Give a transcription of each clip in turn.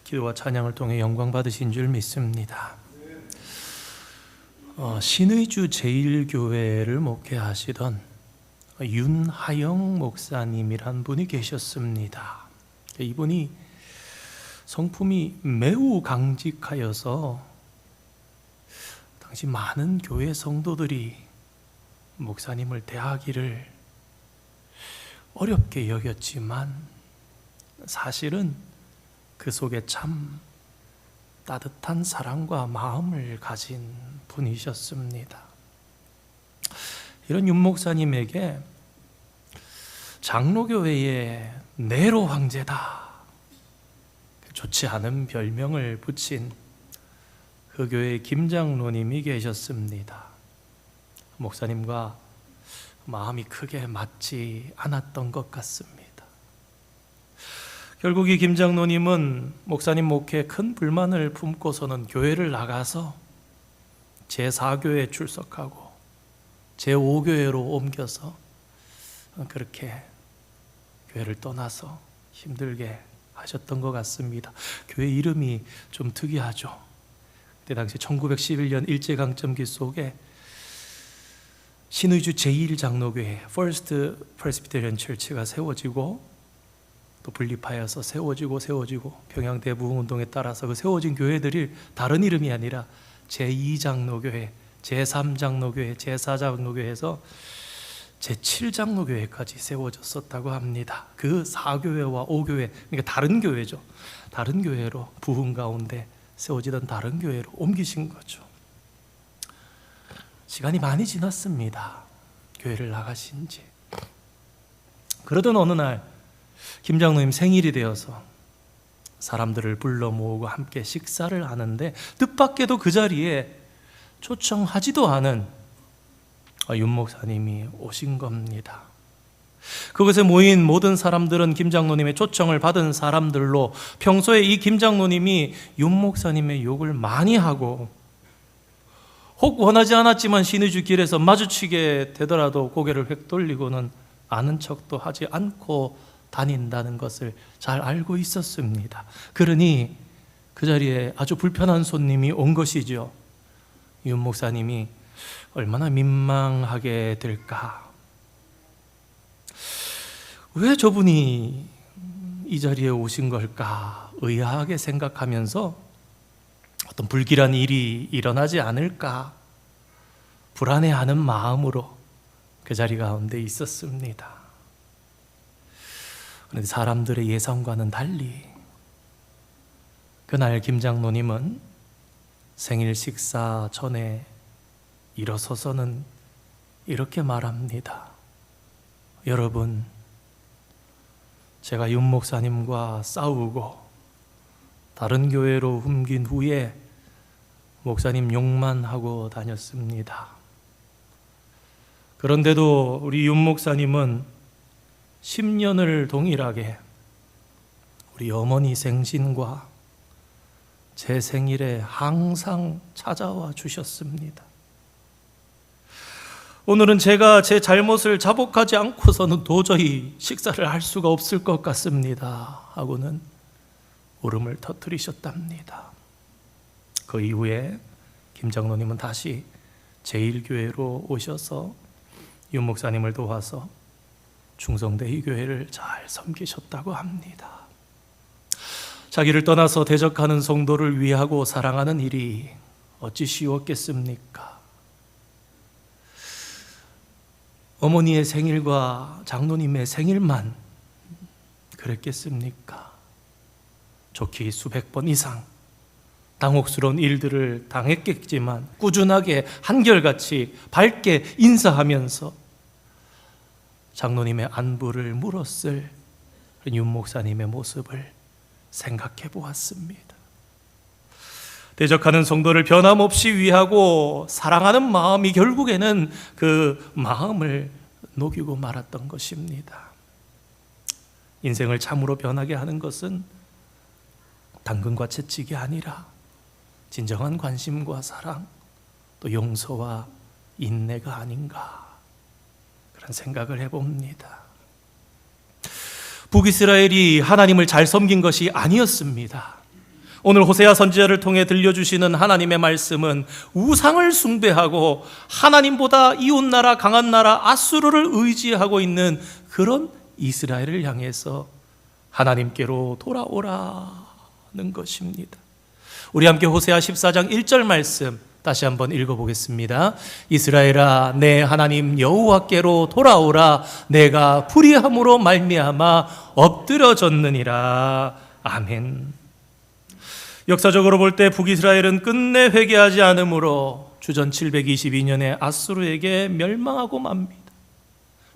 기도와 찬양을 통해 영광 받으신 줄 믿습니다. 신의주 제1교회를 목회하시던 윤하영 목사님이란 분이 계셨습니다. 이분이 성품이 매우 강직하여서 당시 많은 교회 성도들이 목사님을 대하기를 어렵게 여겼지만 사실은 그 속에 참 따뜻한 사랑과 마음을 가진 분이셨습니다. 이런 윤 목사님에게 장로교회의 네로 황제다, 좋지 않은 별명을 붙인 그 교회의 김 장로님이 계셨습니다. 목사님과 마음이 크게 맞지 않았던 것 같습니다. 결국 이 김 장로님은 목사님 목회에 큰 불만을 품고서는 교회를 나가서 제4교회에 출석하고 제5교회로 옮겨서 그렇게 교회를 떠나서 힘들게 하셨던 것 같습니다. 교회 이름이 좀 특이하죠. 그때 당시 1911년 일제강점기 속에 신의주 제1장로교회 First Presbyterian Church가 세워지고 또 분립하여서 세워지고 평양 대부흥운동에 따라서 그 세워진 교회들이 다른 이름이 아니라 제2장로교회, 제3장로교회, 제4장로교회에서 제7장로교회까지 세워졌었다고 합니다. 그 4교회와 5교회, 그러니까 다른 교회죠. 다른 교회로 부흥 가운데 세워지던 다른 교회로 옮기신 거죠. 시간이 많이 지났습니다. 교회를 나가신 지. 그러던 어느 날 김 장로님 생일이 되어서 사람들을 불러 모으고 함께 식사를 하는데 뜻밖에도 그 자리에 초청하지도 않은 윤 목사님이 오신 겁니다. 그곳에 모인 모든 사람들은 김 장로님의 초청을 받은 사람들로 평소에 이 김 장로님이 윤 목사님의 욕을 많이 하고 혹 원하지 않았지만 신의주 길에서 마주치게 되더라도 고개를 획 돌리고는 아는 척도 하지 않고 다닌다는 것을 잘 알고 있었습니다. 그러니 그 자리에 아주 불편한 손님이 온 것이죠. 윤 목사님이 얼마나 민망하게 될까? 왜 저분이 이 자리에 오신 걸까? 의아하게 생각하면서 어떤 불길한 일이 일어나지 않을까? 불안해하는 마음으로 그 자리 가운데 있었습니다. 그런데 사람들의 예상과는 달리 그날 김 장로님은 생일 식사 전에 일어서서는 이렇게 말합니다. 여러분, 제가 윤 목사님과 싸우고 다른 교회로 옮긴 후에 목사님 욕만 하고 다녔습니다. 그런데도 우리 윤 목사님은 10년을 동일하게 우리 어머니 생신과 제 생일에 항상 찾아와 주셨습니다. 오늘은 제가 제 잘못을 자복하지 않고서는 도저히 식사를 할 수가 없을 것 같습니다 하고는 울음을 터뜨리셨답니다. 그 이후에 김 장로님은 다시 제1교회로 오셔서 윤 목사님을 도와서 충성대의 교회를 잘 섬기셨다고 합니다. 자기를 떠나서 대적하는 성도를 위하고 사랑하는 일이 어찌 쉬웠겠습니까? 어머니의 생일과 장로님의 생일만 그랬겠습니까? 좋기 수백 번 이상 당혹스러운 일들을 당했겠지만 꾸준하게 한결같이 밝게 인사하면서 장로님의 안부를 물었을 윤 목사님의 모습을 생각해 보았습니다. 대적하는 성도를 변함없이 위하고 사랑하는 마음이 결국에는 그 마음을 녹이고 말았던 것입니다. 인생을 참으로 변하게 하는 것은 당근과 채찍이 아니라 진정한 관심과 사랑, 또 용서와 인내가 아닌가 그런 생각을 해봅니다. 북이스라엘이 하나님을 잘 섬긴 것이 아니었습니다. 오늘 호세아 선지자를 통해 들려주시는 하나님의 말씀은 우상을 숭배하고 하나님보다 이웃나라 강한 나라 아수르를 의지하고 있는 그런 이스라엘을 향해서 하나님께로 돌아오라는 것입니다. 우리 함께 호세아 14장 1절 말씀 다시 한번 읽어보겠습니다. 이스라엘아, 내 하나님 여호와께로 돌아오라. 내가 불의함으로 말미암아 엎드려졌느니라. 아멘. 역사적으로 볼 때 북이스라엘은 끝내 회개하지 않으므로 주전 722년에 아수르에게 멸망하고 맙니다.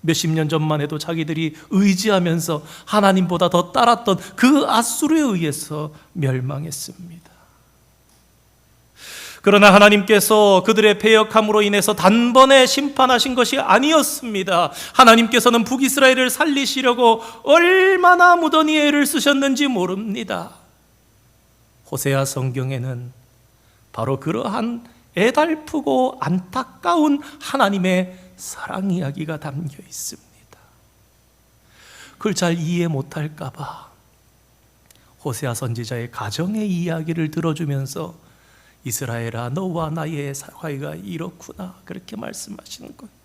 몇십 년 전만 해도 자기들이 의지하면서 하나님보다 더 따랐던 그 아수르에 의해서 멸망했습니다. 그러나 하나님께서 그들의 패역함으로 인해서 단번에 심판하신 것이 아니었습니다. 하나님께서는 북이스라엘을 살리시려고 얼마나 무더니 애를 쓰셨는지 모릅니다. 호세아 성경에는 바로 그러한 애달프고 안타까운 하나님의 사랑 이야기가 담겨 있습니다. 그걸 잘 이해 못할까 봐 호세아 선지자의 가정의 이야기를 들어주면서 이스라엘아, 너와 나의 사이가 이렇구나, 그렇게 말씀하시는 거예요.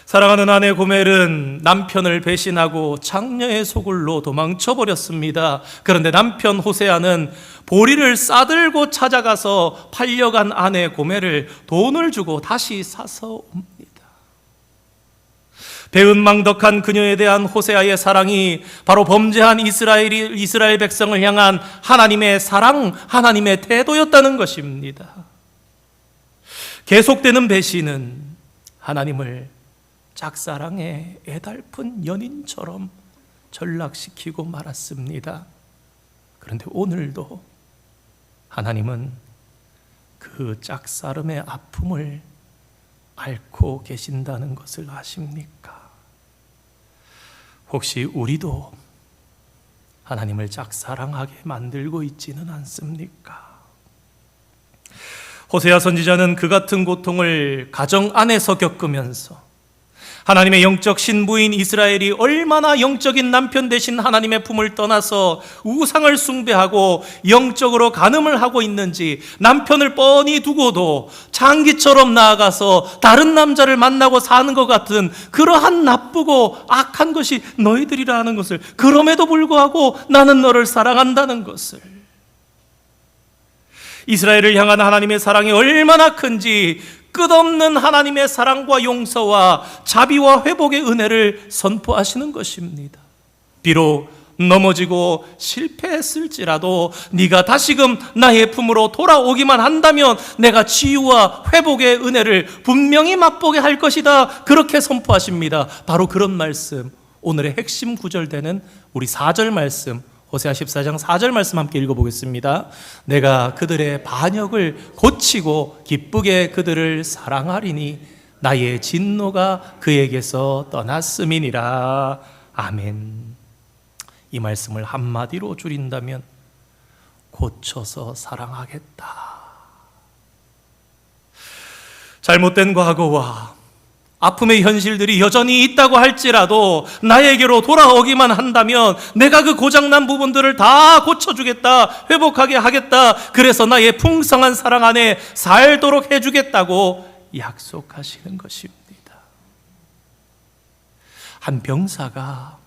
사랑하는 아내 고멜은 남편을 배신하고 장녀의 소굴로 도망쳐버렸습니다. 그런데 남편 호세아는 보리를 싸들고 찾아가서 팔려간 아내 고멜을 돈을 주고 다시 사서 옵니다. 배은망덕한 그녀에 대한 호세아의 사랑이 바로 범죄한 이스라엘 백성을 향한 하나님의 사랑, 하나님의 태도였다는 것입니다. 계속되는 배신은 하나님을 짝사랑의 애달픈 연인처럼 전락시키고 말았습니다. 그런데 오늘도 하나님은 그 짝사름의 아픔을 앓고 계신다는 것을 아십니까? 혹시 우리도 하나님을 짝사랑하게 만들고 있지는 않습니까? 호세아 선지자는 그 같은 고통을 가정 안에서 겪으면서 하나님의 영적 신부인 이스라엘이 얼마나 영적인 남편 대신 하나님의 품을 떠나서 우상을 숭배하고 영적으로 간음을 하고 있는지, 남편을 뻔히 두고도 장기처럼 나아가서 다른 남자를 만나고 사는 것 같은 그러한 나쁘고 악한 것이 너희들이라는 것을, 그럼에도 불구하고 나는 너를 사랑한다는 것을, 이스라엘을 향한 하나님의 사랑이 얼마나 큰지 끝없는 하나님의 사랑과 용서와 자비와 회복의 은혜를 선포하시는 것입니다. 비록 넘어지고 실패했을지라도 네가 다시금 나의 품으로 돌아오기만 한다면 내가 치유와 회복의 은혜를 분명히 맛보게 할 것이다, 그렇게 선포하십니다. 바로 그런 말씀, 오늘의 핵심 구절 되는 우리 4절 말씀, 호세아 14장 4절 말씀 함께 읽어보겠습니다. 내가 그들의 반역을 고치고 기쁘게 그들을 사랑하리니 나의 진노가 그에게서 떠났음이니라. 아멘. 이 말씀을 한마디로 줄인다면 고쳐서 사랑하겠다. 잘못된 과거와 아픔의 현실들이 여전히 있다고 할지라도 나에게로 돌아오기만 한다면 내가 그 고장난 부분들을 다 고쳐주겠다, 회복하게 하겠다, 그래서 나의 풍성한 사랑 안에 살도록 해주겠다고 약속하시는 것입니다. 한 병사가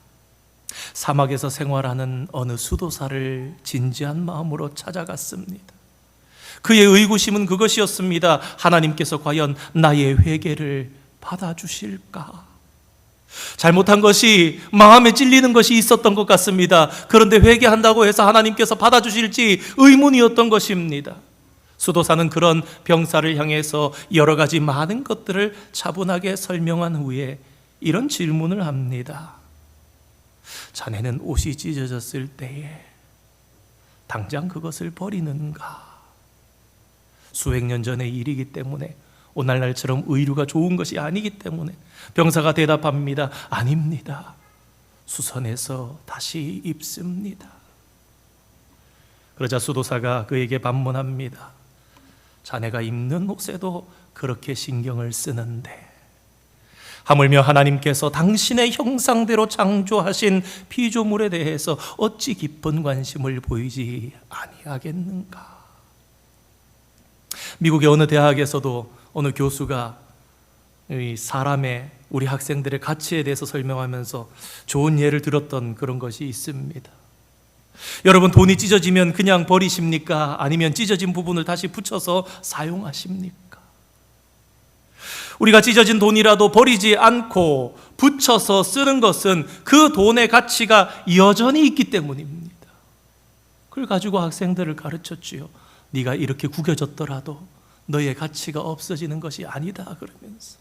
사막에서 생활하는 어느 수도사를 진지한 마음으로 찾아갔습니다. 그의 의구심은 그것이었습니다. 하나님께서 과연 나의 회개를 받아주실까? 잘못한 것이, 마음에 찔리는 것이 있었던 것 같습니다. 그런데 회개한다고 해서 하나님께서 받아주실지 의문이었던 것입니다. 수도사는 그런 병사를 향해서 여러 가지 많은 것들을 차분하게 설명한 후에 이런 질문을 합니다. 자네는 옷이 찢어졌을 때에 당장 그것을 버리는가? 수백 년 전의 일이기 때문에, 오늘날처럼 의류가 좋은 것이 아니기 때문에 병사가 대답합니다. 아닙니다. 수선해서 다시 입습니다. 그러자 수도사가 그에게 반문합니다. 자네가 입는 옷에도 그렇게 신경을 쓰는데 하물며 하나님께서 당신의 형상대로 창조하신 피조물에 대해서 어찌 깊은 관심을 보이지 아니하겠는가? 미국의 어느 대학에서도 어느 교수가 우리 학생들의 가치에 대해서 설명하면서 좋은 예를 들었던 그런 것이 있습니다. 여러분, 돈이 찢어지면 그냥 버리십니까? 아니면 찢어진 부분을 다시 붙여서 사용하십니까? 우리가 찢어진 돈이라도 버리지 않고 붙여서 쓰는 것은 그 돈의 가치가 여전히 있기 때문입니다. 그걸 가지고 학생들을 가르쳤지요. 네가 이렇게 구겨졌더라도 너의 가치가 없어지는 것이 아니다 그러면서,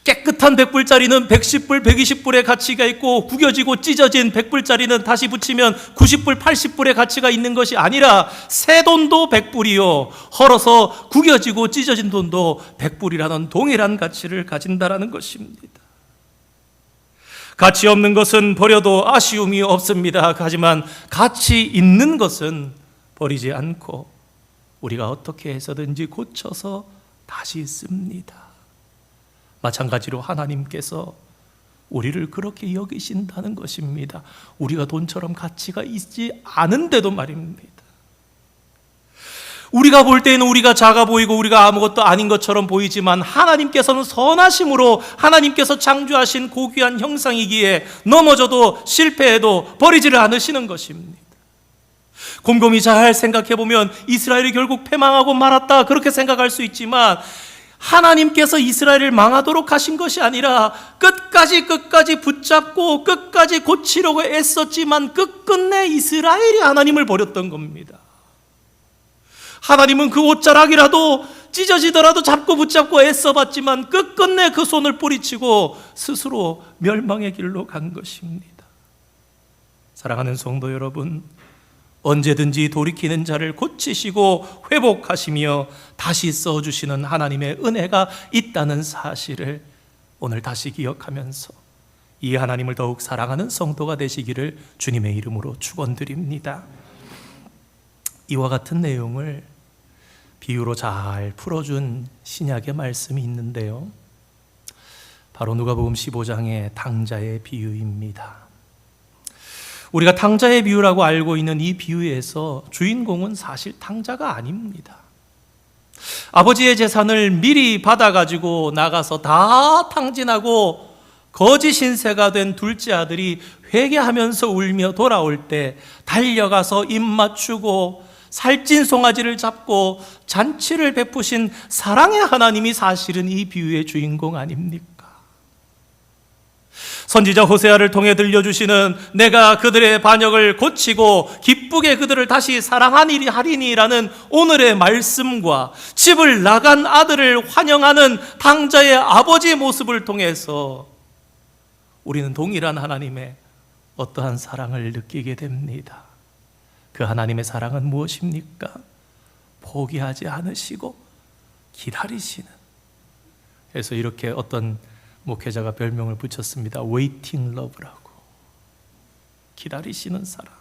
깨끗한 100불짜리는 110불, 120불의 가치가 있고 구겨지고 찢어진 100불짜리는 다시 붙이면 90불, 80불의 가치가 있는 것이 아니라 새 돈도 100불이요 헐어서 구겨지고 찢어진 돈도 100불이라는 동일한 가치를 가진다라는 것입니다. 가치 없는 것은 버려도 아쉬움이 없습니다. 하지만 가치 있는 것은 버리지 않고 우리가 어떻게 해서든지 고쳐서 다시 씁니다. 마찬가지로 하나님께서 우리를 그렇게 여기신다는 것입니다. 우리가 돈처럼 가치가 있지 않은데도 말입니다. 우리가 볼 때에는 우리가 작아 보이고 우리가 아무것도 아닌 것처럼 보이지만 하나님께서는 선하심으로 하나님께서 창조하신 고귀한 형상이기에 넘어져도 실패해도 버리지를 않으시는 것입니다. 곰곰이 잘 생각해보면 이스라엘이 결국 패망하고 말았다 그렇게 생각할 수 있지만, 하나님께서 이스라엘을 망하도록 하신 것이 아니라 끝까지 붙잡고 끝까지 고치려고 애썼지만 끝끝내 이스라엘이 하나님을 버렸던 겁니다. 하나님은 그 옷자락이라도 찢어지더라도 잡고 붙잡고 애써봤지만 끝끝내 그 손을 뿌리치고 스스로 멸망의 길로 간 것입니다. 사랑하는 성도 여러분, 언제든지 돌이키는 자를 고치시고 회복하시며 다시 써주시는 하나님의 은혜가 있다는 사실을 오늘 다시 기억하면서 이 하나님을 더욱 사랑하는 성도가 되시기를 주님의 이름으로 축원드립니다. 이와 같은 내용을 비유로 잘 풀어준 신약의 말씀이 있는데요, 바로 누가복음 15장의 당자의 비유입니다. 우리가 탕자의 비유라고 알고 있는 이 비유에서 주인공은 사실 탕자가 아닙니다. 아버지의 재산을 미리 받아가지고 나가서 다 탕진하고 거지 신세가 된 둘째 아들이 회개하면서 울며 돌아올 때 달려가서 입 맞추고 살찐 송아지를 잡고 잔치를 베푸신 사랑의 하나님이 사실은 이 비유의 주인공 아닙니까? 선지자 호세아를 통해 들려주시는 내가 그들의 반역을 고치고 기쁘게 그들을 다시 사랑하리니라는 오늘의 말씀과 집을 나간 아들을 환영하는 탕자의 아버지의 모습을 통해서 우리는 동일한 하나님의 어떠한 사랑을 느끼게 됩니다. 그 하나님의 사랑은 무엇입니까? 포기하지 않으시고 기다리시는. 그래서 이렇게 어떤 목회자가 별명을 붙였습니다. 웨이팅 러브라고. 기다리시는 사랑.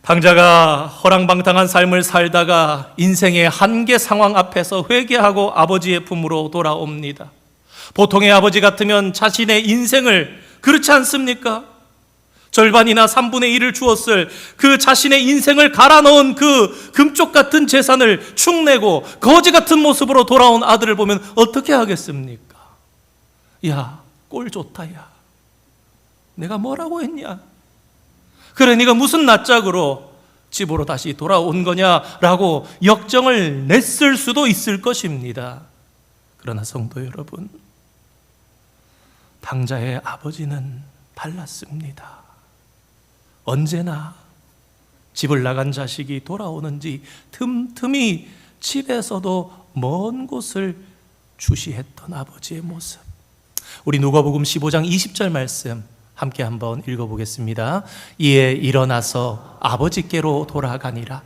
탕자가 허랑방탕한 삶을 살다가 인생의 한계 상황 앞에서 회개하고 아버지의 품으로 돌아옵니다. 보통의 아버지 같으면 자신의 인생을, 그렇지 않습니까? 절반이나 3분의 1을 주었을 그 자신의 인생을 갈아 넣은 그 금쪽 같은 재산을 축내고 거지 같은 모습으로 돌아온 아들을 보면 어떻게 하겠습니까? 야, 꼴 좋다, 야. 내가 뭐라고 했냐? 그래, 네가 무슨 낯짝으로 집으로 다시 돌아온 거냐라고 역정을 냈을 수도 있을 것입니다. 그러나 성도 여러분, 탕자의 아버지는 달랐습니다. 언제나 집을 나간 자식이 돌아오는지 틈틈이 집에서도 먼 곳을 주시했던 아버지의 모습. 우리 누가복음 15장 20절 말씀 함께 한번 읽어보겠습니다. 이에 일어나서 아버지께로 돌아가니라.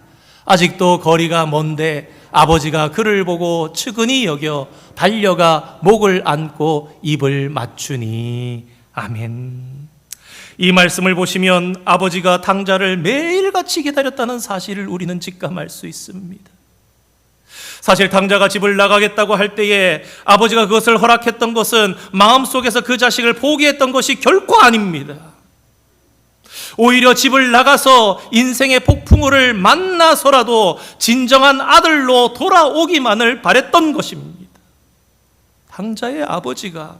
아직도 거리가 먼데 아버지가 그를 보고 측은히 여겨 달려가 목을 안고 입을 맞추니. 아멘. 이 말씀을 보시면 아버지가 탕자를 매일같이 기다렸다는 사실을 우리는 직감할 수 있습니다. 사실 탕자가 집을 나가겠다고 할 때에 아버지가 그것을 허락했던 것은 마음속에서 그 자식을 포기했던 것이 결코 아닙니다. 오히려 집을 나가서 인생의 폭풍우를 만나서라도 진정한 아들로 돌아오기만을 바랬던 것입니다. 탕자의 아버지가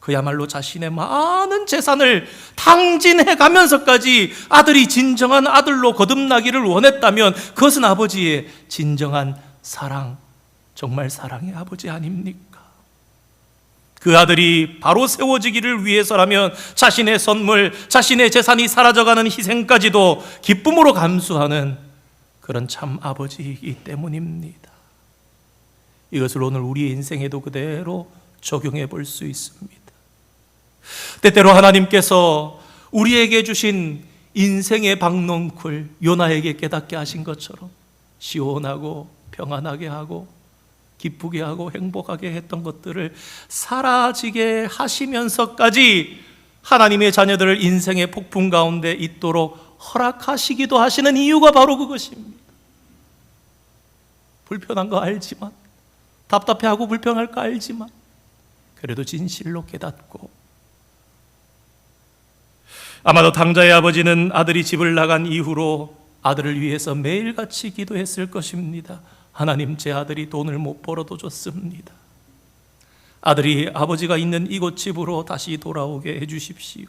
그야말로 자신의 많은 재산을 탕진해 가면서까지 아들이 진정한 아들로 거듭나기를 원했다면 그것은 아버지의 진정한 사랑, 정말 사랑의 아버지 아닙니까? 그 아들이 바로 세워지기를 위해서라면 자신의 선물, 자신의 재산이 사라져가는 희생까지도 기쁨으로 감수하는 그런 참 아버지이기 때문입니다. 이것을 오늘 우리의 인생에도 그대로 적용해 볼 수 있습니다. 때때로 하나님께서 우리에게 주신 인생의 박넝쿨 요나에게 깨닫게 하신 것처럼 시원하고 평안하게 하고 기쁘게 하고 행복하게 했던 것들을 사라지게 하시면서까지 하나님의 자녀들을 인생의 폭풍 가운데 있도록 허락하시기도 하시는 이유가 바로 그것입니다. 불편한 거 알지만, 답답해하고 불평할 거 알지만 그래도 진실로 깨닫고, 아마도 탕자의 아버지는 아들이 집을 나간 이후로 아들을 위해서 매일같이 기도했을 것입니다. 하나님, 제 아들이 돈을 못 벌어도 좋습니다. 아들이 아버지가 있는 이곳 집으로 다시 돌아오게 해주십시오.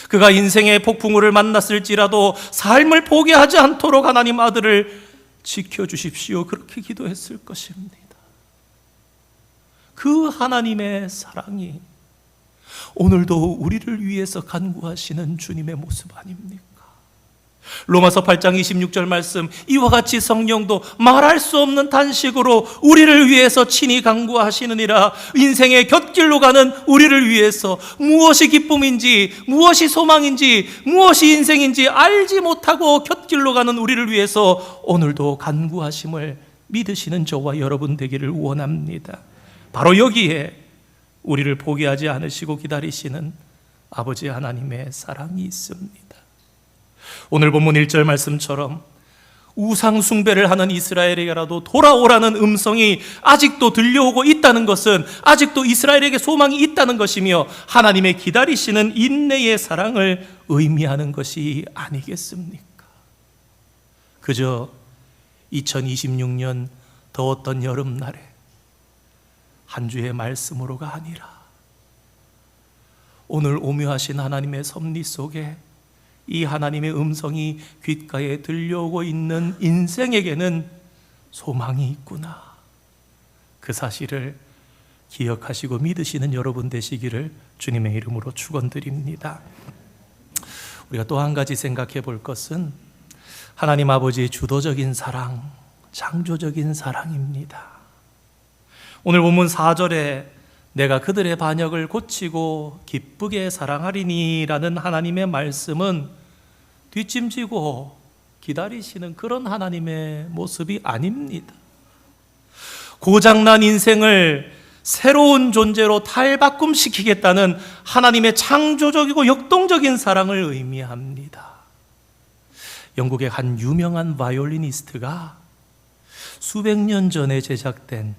그가 인생의 폭풍우를 만났을지라도 삶을 포기하지 않도록 하나님 아들을 지켜주십시오. 그렇게 기도했을 것입니다. 그 하나님의 사랑이 오늘도 우리를 위해서 간구하시는 주님의 모습 아닙니까? 로마서 8장 26절 말씀, 이와 같이 성령도 말할 수 없는 단식으로 우리를 위해서 친히 간구하시느니라. 인생의 곁길로 가는 우리를 위해서 무엇이 기쁨인지, 무엇이 소망인지, 무엇이 인생인지 알지 못하고 곁길로 가는 우리를 위해서 오늘도 간구하심을 믿으시는 저와 여러분 되기를 원합니다. 바로 여기에 우리를 포기하지 않으시고 기다리시는 아버지 하나님의 사랑이 있습니다. 오늘 본문 1절 말씀처럼 우상 숭배를 하는 이스라엘에게라도 돌아오라는 음성이 아직도 들려오고 있다는 것은 아직도 이스라엘에게 소망이 있다는 것이며 하나님의 기다리시는 인내의 사랑을 의미하는 것이 아니겠습니까? 그저 2026년 더웠던 여름날에 한 주의 말씀으로가 아니라 오늘 오묘하신 하나님의 섭리 속에 이 하나님의 음성이 귓가에 들려오고 있는 인생에게는 소망이 있구나. 그 사실을 기억하시고 믿으시는 여러분 되시기를 주님의 이름으로 축원드립니다. 우리가 또 한 가지 생각해 볼 것은 하나님 아버지의 주도적인 사랑, 창조적인 사랑입니다. 오늘 본문 4절에 내가 그들의 반역을 고치고 기쁘게 사랑하리니 라는 하나님의 말씀은 뒷짐지고 기다리시는 그런 하나님의 모습이 아닙니다. 고장난 인생을 새로운 존재로 탈바꿈시키겠다는 하나님의 창조적이고 역동적인 사랑을 의미합니다. 영국의 한 유명한 바이올리니스트가 수백 년 전에 제작된,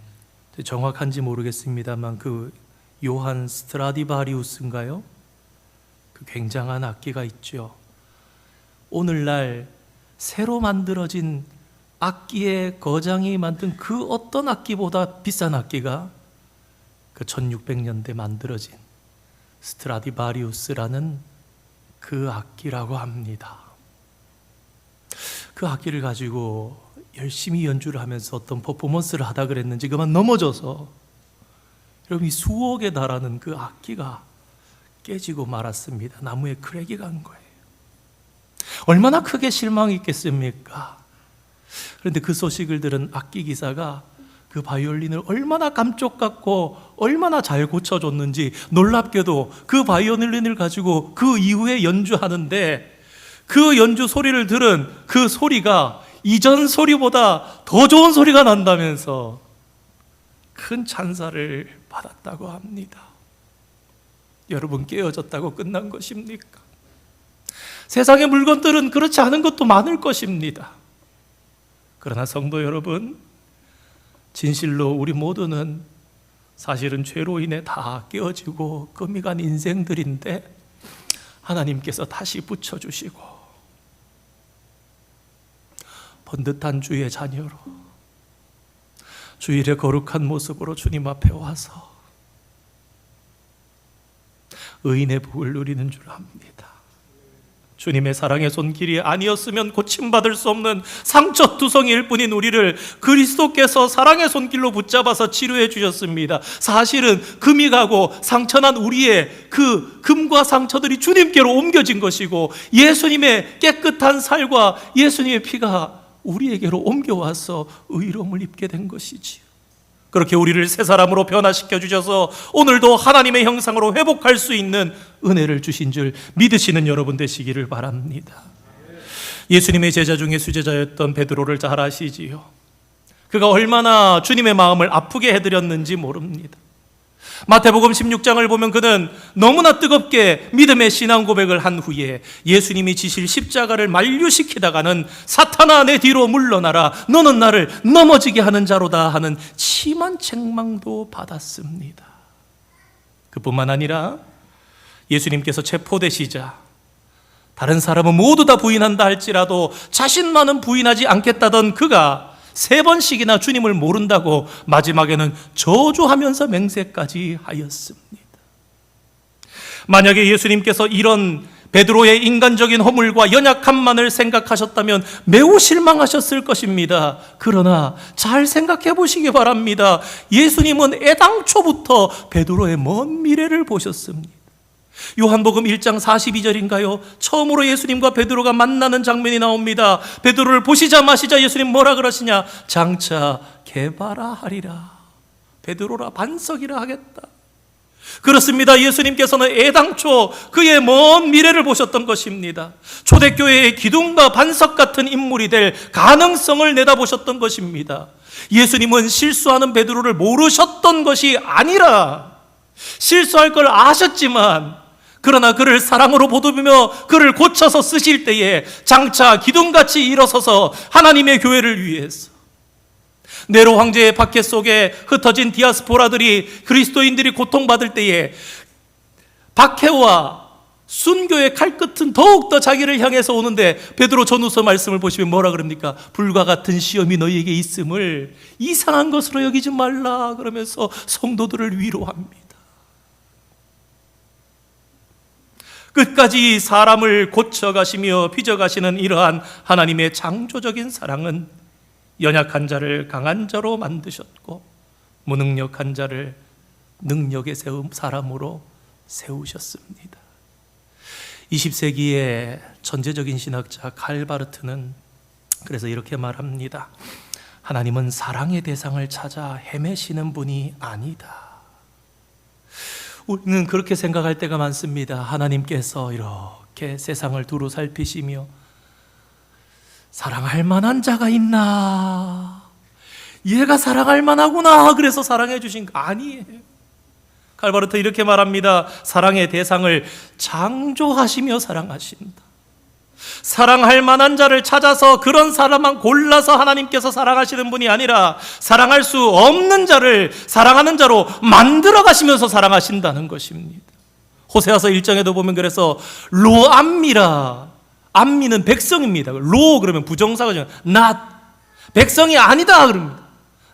정확한지 모르겠습니다만 그 요한 스트라디바리우스인가요? 그 굉장한 악기가 있죠. 오늘날 새로 만들어진 악기의 거장이 만든 그 어떤 악기보다 비싼 악기가 그 1600년대 만들어진 스트라디바리우스라는 그 악기라고 합니다. 그 악기를 가지고 열심히 연주를 하면서 어떤 퍼포먼스를 하다 그랬는지 그만 넘어져서 여러분 이 수억에 달하는 그 악기가 깨지고 말았습니다. 나무에 크랙이 간 거예요. 얼마나 크게 실망했겠습니까? 그런데 그 소식을 들은 악기 기사가 그 바이올린을 얼마나 감쪽 같고 얼마나 잘 고쳐줬는지 놀랍게도 그 바이올린을 가지고 그 이후에 연주하는데 그 연주 소리를 들은 그 소리가 이전 소리보다 더 좋은 소리가 난다면서 큰 찬사를 받았다고 합니다. 여러분, 깨어졌다고 끝난 것입니까? 세상의 물건들은 그렇지 않은 것도 많을 것입니다. 그러나 성도 여러분, 진실로 우리 모두는 사실은 죄로 인해 다 깨어지고 금이 간 인생들인데 하나님께서 다시 붙여주시고 번듯한 주의 자녀로 주일의 거룩한 모습으로 주님 앞에 와서 의인의 복을 누리는 줄 압니다. 주님의 사랑의 손길이 아니었으면 고침받을 수 없는 상처투성이일 뿐인 우리를 그리스도께서 사랑의 손길로 붙잡아서 치료해 주셨습니다. 사실은 금이 가고 상처난 우리의 그 금과 상처들이 주님께로 옮겨진 것이고 예수님의 깨끗한 살과 예수님의 피가 우리에게로 옮겨와서 의로움을 입게 된 것이지요. 그렇게 우리를 새 사람으로 변화시켜 주셔서 오늘도 하나님의 형상으로 회복할 수 있는 은혜를 주신 줄 믿으시는 여러분 되시기를 바랍니다. 예수님의 제자 중에 수제자였던 베드로를 잘 아시지요. 그가 얼마나 주님의 마음을 아프게 해드렸는지 모릅니다. 마태복음 16장을 보면 그는 너무나 뜨겁게 믿음의 신앙 고백을 한 후에 예수님이 지실 십자가를 만류시키다가는 사탄아 내 뒤로 물러나라 너는 나를 넘어지게 하는 자로다 하는 심한 책망도 받았습니다. 그뿐만 아니라 예수님께서 체포되시자 다른 사람은 모두 다 부인한다 할지라도 자신만은 부인하지 않겠다던 그가 3번씩이나 주님을 모른다고 마지막에는 저주하면서 맹세까지 하였습니다. 만약에 예수님께서 이런 베드로의 인간적인 허물과 연약함만을 생각하셨다면 매우 실망하셨을 것입니다. 그러나 잘 생각해 보시기 바랍니다. 예수님은 애당초부터 베드로의 먼 미래를 보셨습니다. 요한복음 1장 42절인가요? 처음으로 예수님과 베드로가 만나는 장면이 나옵니다. 베드로를 보시자 마시자 예수님 뭐라 그러시냐? 장차 개바라 하리라. 베드로라 반석이라 하겠다. 그렇습니다. 예수님께서는 애당초 그의 먼 미래를 보셨던 것입니다. 초대교회의 기둥과 반석 같은 인물이 될 가능성을 내다보셨던 것입니다. 예수님은 실수하는 베드로를 모르셨던 것이 아니라 실수할 걸 아셨지만 그러나 그를 사랑으로 보듬으며 그를 고쳐서 쓰실 때에 장차 기둥같이 일어서서 하나님의 교회를 위해서 네로 황제의 박해 속에 흩어진 디아스포라들이 그리스도인들이 고통받을 때에 박해와 순교의 칼끝은 더욱더 자기를 향해서 오는데 베드로 전후서 말씀을 보시면 뭐라 그럽니까? 불과 같은 시험이 너희에게 있음을 이상한 것으로 여기지 말라 그러면서 성도들을 위로합니다. 끝까지 사람을 고쳐가시며 빚어가시는 이러한 하나님의 창조적인 사랑은 연약한 자를 강한 자로 만드셨고 무능력한 자를 능력의 사람으로 세우셨습니다. 20세기의 천재적인 신학자 칼바르트는 그래서 이렇게 말합니다. 하나님은 사랑의 대상을 찾아 헤매시는 분이 아니다. 우리는 그렇게 생각할 때가 많습니다. 하나님께서 이렇게 세상을 두루 살피시며 사랑할 만한 자가 있나? 얘가 사랑할 만하구나. 그래서 사랑해 주신 거 아니에요. 칼바르트 이렇게 말합니다. 사랑의 대상을 창조하시며 사랑하신다. 사랑할 만한 자를 찾아서 그런 사람만 골라서 하나님께서 사랑하시는 분이 아니라 사랑할 수 없는 자를 사랑하는 자로 만들어 가시면서 사랑하신다는 것입니다. 호세아서 1장에도 보면 그래서 로암미라, 암미는 백성입니다. 로 그러면 부정사가 not 백성이 아니다 그럽니다.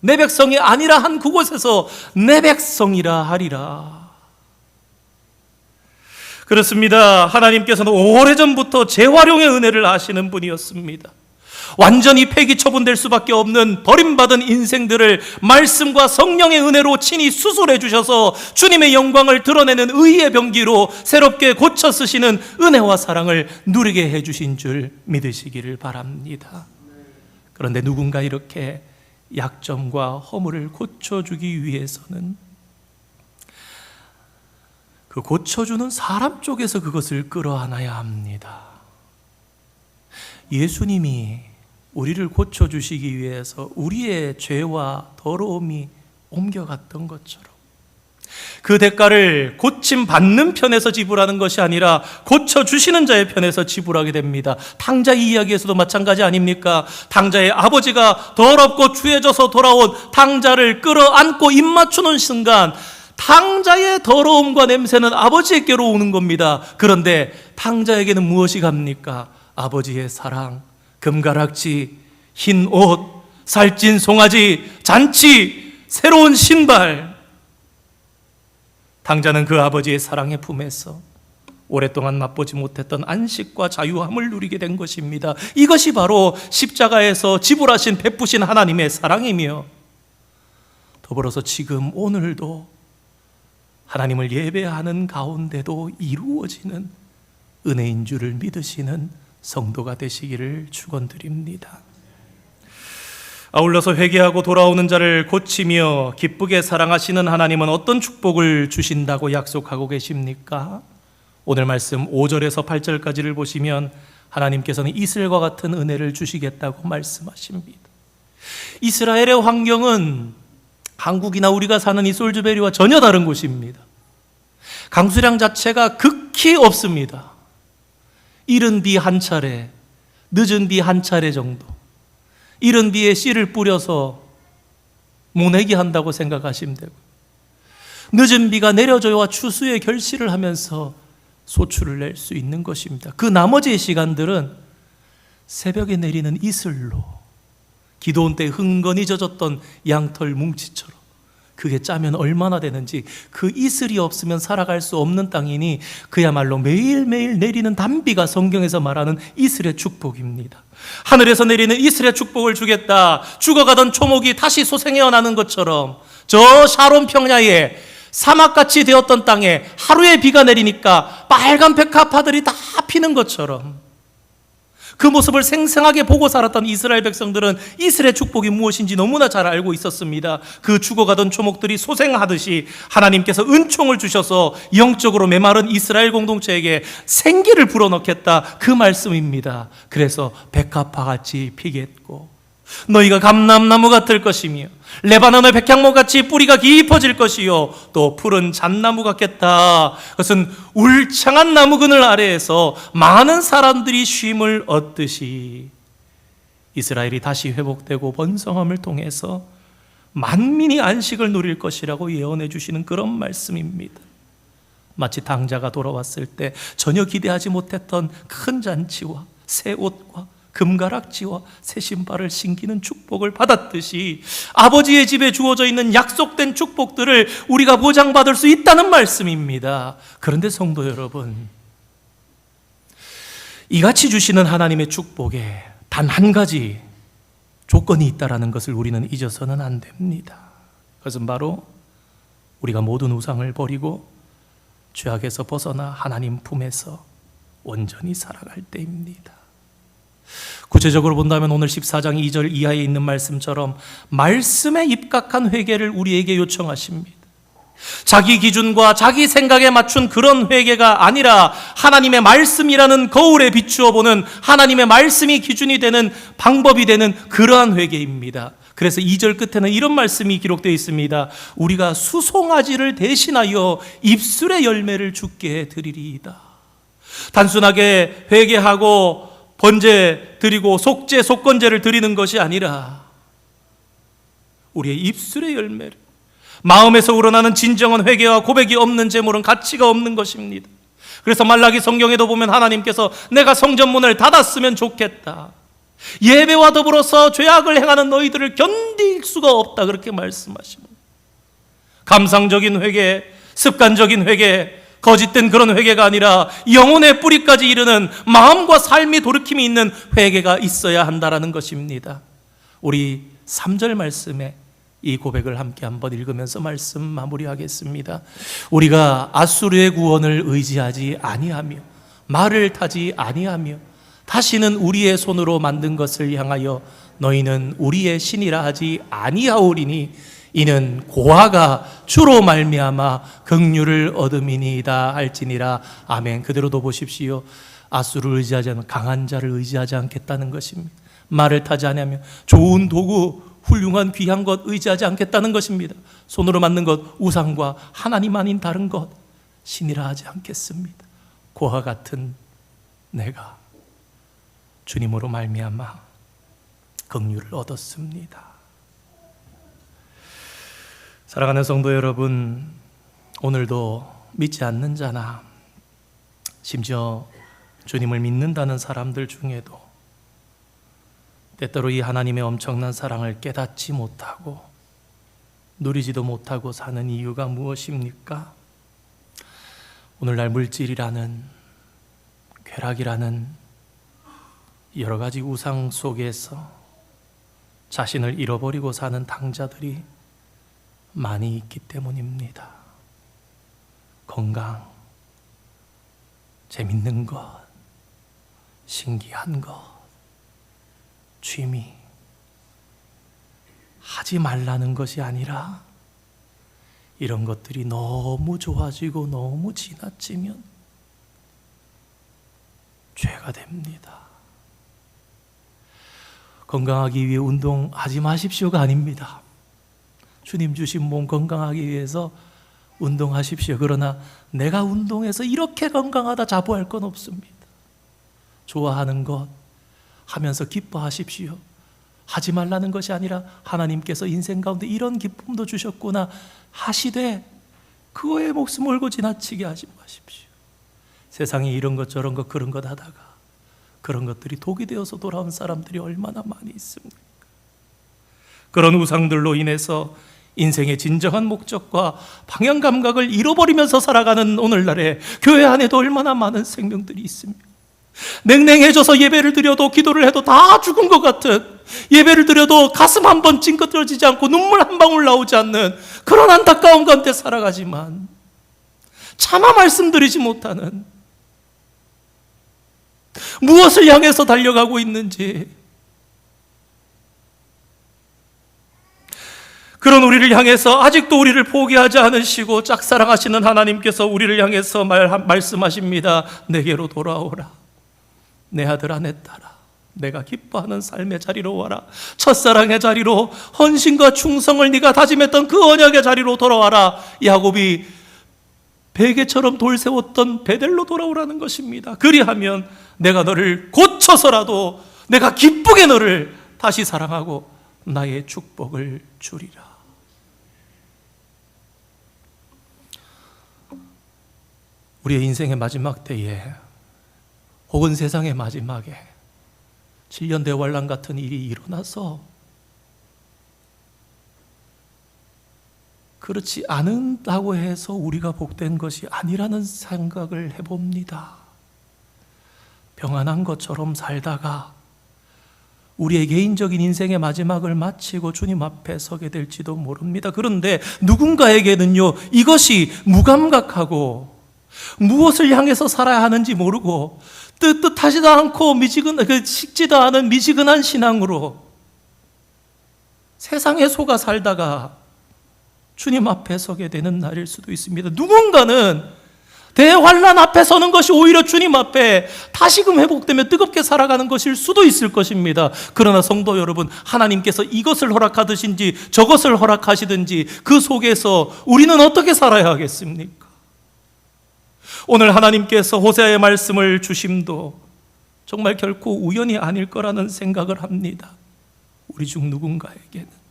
내 백성이 아니라 한 그곳에서 내 백성이라 하리라. 그렇습니다. 하나님께서는 오래전부터 재활용의 은혜를 아시는 분이었습니다. 완전히 폐기 처분될 수밖에 없는 버림받은 인생들을 말씀과 성령의 은혜로 친히 수술해 주셔서 주님의 영광을 드러내는 의의 병기로 새롭게 고쳐 쓰시는 은혜와 사랑을 누리게 해주신 줄 믿으시기를 바랍니다. 그런데 누군가 이렇게 약점과 허물을 고쳐주기 위해서는 그 고쳐주는 사람 쪽에서 그것을 끌어안아야 합니다. 예수님이 우리를 고쳐주시기 위해서 우리의 죄와 더러움이 옮겨갔던 것처럼 그 대가를 고침받는 편에서 지불하는 것이 아니라 고쳐주시는 자의 편에서 지불하게 됩니다. 탕자 이야기에서도 마찬가지 아닙니까? 탕자의 아버지가 더럽고 추해져서 돌아온 탕자를 끌어안고 입 맞추는 순간 탕자의 더러움과 냄새는 아버지에게로 오는 겁니다. 그런데 탕자에게는 무엇이 갑니까? 아버지의 사랑, 금가락지, 흰 옷, 살찐 송아지, 잔치, 새로운 신발. 탕자는 그 아버지의 사랑의 품에서 오랫동안 맛보지 못했던 안식과 자유함을 누리게 된 것입니다. 이것이 바로 십자가에서 지불하신 베푸신 하나님의 사랑이며, 더불어서 지금 오늘도 하나님을 예배하는 가운데도 이루어지는 은혜인 줄을 믿으시는 성도가 되시기를 축원드립니다. 아울러서 회개하고 돌아오는 자를 고치며 기쁘게 사랑하시는 하나님은 어떤 축복을 주신다고 약속하고 계십니까? 오늘 말씀 5절에서 8절까지를 보시면 하나님께서는 이슬과 같은 은혜를 주시겠다고 말씀하십니다. 이스라엘의 환경은 한국이나 우리가 사는 이 솔즈베리와 전혀 다른 곳입니다. 강수량 자체가 극히 없습니다. 이른 비 한 차례, 늦은 비 한 차례 정도. 이른 비에 씨를 뿌려서 모내기 한다고 생각하시면 되고, 늦은 비가 내려줘야 추수의 결실을 하면서 소출을 낼 수 있는 것입니다. 그 나머지의 시간들은 새벽에 내리는 이슬로 기도원 때 흥건히 젖었던 양털 뭉치처럼, 그게 짜면 얼마나 되는지, 그 이슬이 없으면 살아갈 수 없는 땅이니 그야말로 매일매일 내리는 단비가 성경에서 말하는 이슬의 축복입니다. 하늘에서 내리는 이슬의 축복을 주겠다. 죽어가던 초목이 다시 소생해 나는 것처럼 저 샤론 평야에 사막같이 되었던 땅에 하루에 비가 내리니까 빨간 백합화들이 다 피는 것처럼, 그 모습을 생생하게 보고 살았던 이스라엘 백성들은 이슬의 축복이 무엇인지 너무나 잘 알고 있었습니다. 그 죽어가던 초목들이 소생하듯이 하나님께서 은총을 주셔서 영적으로 메마른 이스라엘 공동체에게 생기를 불어넣겠다, 그 말씀입니다. 그래서 백합화같이 피겠고 너희가 감람나무 같을 것이며 레바논의 백향목같이 뿌리가 깊어질 것이요 또 푸른 잣나무 같겠다. 그것은 울창한 나무 그늘 아래에서 많은 사람들이 쉼을 얻듯이 이스라엘이 다시 회복되고 번성함을 통해서 만민이 안식을 누릴 것이라고 예언해 주시는 그런 말씀입니다. 마치 탕자가 돌아왔을 때 전혀 기대하지 못했던 큰 잔치와 새 옷과 금가락지와 새 신발을 신기는 축복을 받았듯이 아버지의 집에 주어져 있는 약속된 축복들을 우리가 보장받을 수 있다는 말씀입니다. 그런데 성도 여러분, 이같이 주시는 하나님의 축복에 단 한 가지 조건이 있다는 것을 우리는 잊어서는 안 됩니다. 그것은 바로 우리가 모든 우상을 버리고 죄악에서 벗어나 하나님 품에서 온전히 살아갈 때입니다. 구체적으로 본다면 오늘 14장 2절 이하에 있는 말씀처럼 말씀에 입각한 회개를 우리에게 요청하십니다. 자기 기준과 자기 생각에 맞춘 그런 회개가 아니라 하나님의 말씀이라는 거울에 비추어 보는, 하나님의 말씀이 기준이 되는, 방법이 되는 그러한 회개입니다. 그래서 2절 끝에는 이런 말씀이 기록되어 있습니다. 우리가 수송아지를 대신하여 입술의 열매를 주께 드리리이다. 단순하게 회개하고 번제 드리고 속죄, 속건제를 드리는 것이 아니라 우리의 입술의 열매를, 마음에서 우러나는 진정한 회개와 고백이 없는 제물은 가치가 없는 것입니다. 그래서 말라기 성경에도 보면 하나님께서 내가 성전문을 닫았으면 좋겠다, 예배와 더불어서 죄악을 행하는 너희들을 견딜 수가 없다, 그렇게 말씀하십니다. 감상적인 회개, 습관적인 회개, 거짓된 그런 회개가 아니라 영혼의 뿌리까지 이르는 마음과 삶이 돌이킴이 있는 회개가 있어야 한다는 것입니다. 우리 3절 말씀에 이 고백을 함께 한번 읽으면서 말씀 마무리하겠습니다. 우리가 아수르의 구원을 의지하지 아니하며 말을 타지 아니하며 다시는 우리의 손으로 만든 것을 향하여 너희는 우리의 신이라 하지 아니하오리니 이는 고아가 주로 말미암아 긍휼을 얻음이니이다 할지니라. 아멘. 그대로도 보십시오. 아수를 의지하지 않으면 강한 자를 의지하지 않겠다는 것입니다. 말을 타지 아니하며 좋은 도구, 훌륭한 귀한 것 의지하지 않겠다는 것입니다. 손으로 만든 것, 우상과 하나님 아닌 다른 것 신이라 하지 않겠습니다. 그와 같은 내가 주님으로 말미암아 긍휼을 얻었습니다. 사랑하는 성도 여러분, 오늘도 믿지 않는 자나 심지어 주님을 믿는다는 사람들 중에도 때때로 이 하나님의 엄청난 사랑을 깨닫지 못하고 누리지도 못하고 사는 이유가 무엇입니까? 오늘날 물질이라는, 쾌락이라는 여러 가지 우상 속에서 자신을 잃어버리고 사는 당자들이 많이 있기 때문입니다. 건강, 재밌는 것, 신기한 것, 취미, 하지 말라는 것이 아니라 이런 것들이 너무 좋아지고 너무 지나치면 죄가 됩니다. 건강하기 위해 운동하지 마십시오가 아닙니다. 주님 주신 몸 건강하기 위해서 운동하십시오. 그러나 내가 운동해서 이렇게 건강하다 자부할 건 없습니다. 좋아하는 것 하면서 기뻐하십시오. 하지 말라는 것이 아니라 하나님께서 인생 가운데 이런 기쁨도 주셨구나 하시되 그거에 목숨 걸고 지나치게 하지 마십시오. 세상에 이런 것 저런 것 그런 것 하다가 그런 것들이 독이 되어서 돌아온 사람들이 얼마나 많이 있습니까? 그런 우상들로 인해서 인생의 진정한 목적과 방향 감각을 잃어버리면서 살아가는 오늘날에 교회 안에도 얼마나 많은 생명들이 있습니다. 냉랭해져서 예배를 드려도 기도를 해도 다 죽은 것 같은, 예배를 드려도 가슴 한 번 찡긋러지지 않고 눈물 한 방울 나오지 않는 그런 안타까운 가운데 살아가지만 차마 말씀드리지 못하는, 무엇을 향해서 달려가고 있는지, 그런 우리를 향해서 아직도 우리를 포기하지 않으시고 짝사랑하시는 하나님께서 우리를 향해서 말씀하십니다. 내게로 돌아오라. 내 아들아 내 딸아, 내가 기뻐하는 삶의 자리로 와라. 첫사랑의 자리로, 헌신과 충성을 네가 다짐했던 그 언약의 자리로 돌아와라. 야곱이 베개처럼 돌 세웠던 베델로 돌아오라는 것입니다. 그리하면 내가 너를 고쳐서라도 내가 기쁘게 너를 다시 사랑하고 나의 축복을 주리라. 우리의 인생의 마지막 때에 혹은 세상의 마지막에 7년 대환란 같은 일이 일어나서 그렇지 않은다고 해서 우리가 복된 것이 아니라는 생각을 해봅니다. 평안한 것처럼 살다가 우리의 개인적인 인생의 마지막을 마치고 주님 앞에 서게 될지도 모릅니다. 그런데 누군가에게는요, 이것이 무감각하고 무엇을 향해서 살아야 하는지 모르고 뜻하지도 않고 식지도 않은 미지근한 신앙으로 세상에 속아 살다가 주님 앞에 서게 되는 날일 수도 있습니다. 누군가는 대환란 앞에 서는 것이 오히려 주님 앞에 다시금 회복되며 뜨겁게 살아가는 것일 수도 있을 것입니다. 그러나 성도 여러분, 하나님께서 이것을 허락하듯인지 저것을 허락하시든지 그 속에서 우리는 어떻게 살아야 하겠습니까? 오늘 하나님께서 호세아의 말씀을 주심도 정말 결코 우연이 아닐 거라는 생각을 합니다. 우리 중 누군가에게는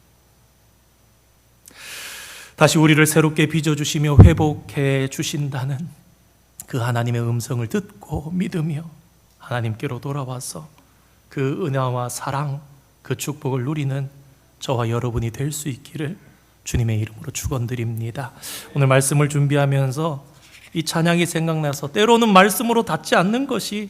다시 우리를 새롭게 빚어주시며 회복해 주신다는 그 하나님의 음성을 듣고 믿으며 하나님께로 돌아와서 그 은혜와 사랑, 그 축복을 누리는 저와 여러분이 될 수 있기를 주님의 이름으로 축원드립니다. 오늘 말씀을 준비하면서 이 찬양이 생각나서 때로는 말씀으로 닿지 않는 것이